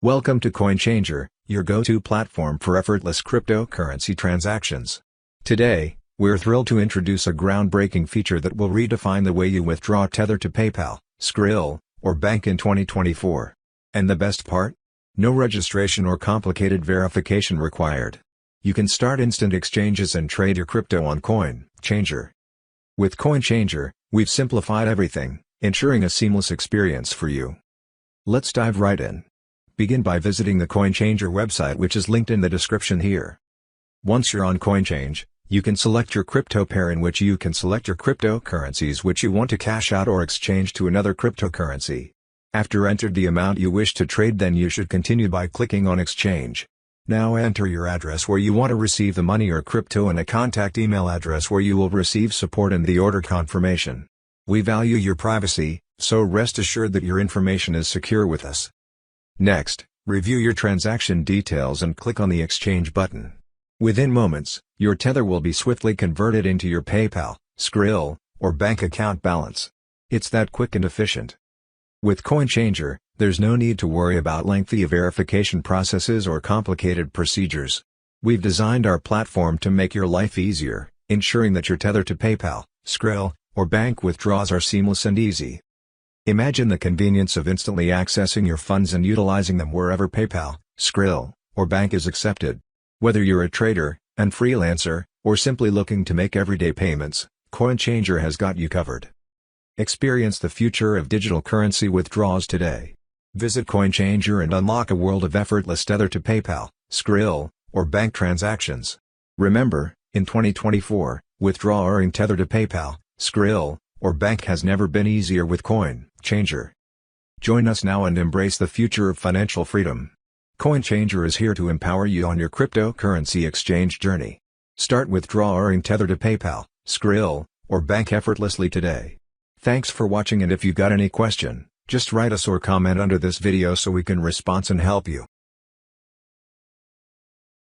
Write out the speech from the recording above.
Welcome to CoinChanger, your go-to platform for effortless cryptocurrency transactions. Today, we're thrilled to introduce a groundbreaking feature that will redefine the way you withdraw Tether to PayPal, Skrill, or bank in 2024. And the best part? No registration or complicated verification required. You can start instant exchanges and trade your crypto on CoinChanger. With CoinChanger, we've simplified everything, ensuring a seamless experience for you. Let's dive right in. Begin by visiting the CoinChanger website, which is linked in the description here. Once you're on CoinChange, you can select your crypto pair, in which you can select your cryptocurrencies which you want to cash out or exchange to another cryptocurrency. After entered the amount you wish to trade, then you should continue by clicking on exchange. Now enter your address where you want to receive the money or crypto and a contact email address where you will receive support and the order confirmation. We value your privacy, so rest assured that your information is secure with us. Next, review your transaction details and click on the exchange button. Within moments, your Tether will be swiftly converted into your PayPal, Skrill, or bank account balance. It's that quick and efficient. With CoinChanger, there's no need to worry about lengthy verification processes or complicated procedures. We've designed our platform to make your life easier, ensuring that your Tether to PayPal, Skrill, or bank withdrawals are seamless and easy. Imagine the convenience of instantly accessing your funds and utilizing them wherever PayPal, Skrill, or bank is accepted. Whether you're a trader, and freelancer, or simply looking to make everyday payments, CoinChanger has got you covered. Experience the future of digital currency withdrawals today. Visit CoinChanger and unlock a world of effortless Tether to PayPal, Skrill, or bank transactions. Remember, in 2024, withdrawing Tether to PayPal, Skrill, or bank has never been easier with CoinChanger. Join us now and embrace the future of financial freedom. CoinChanger is here to empower you on your cryptocurrency exchange journey. Start withdrawing Tether to PayPal, Skrill, or bank effortlessly today. Thanks for watching, and if you got any question, just write us or comment under this video so we can respond and help you.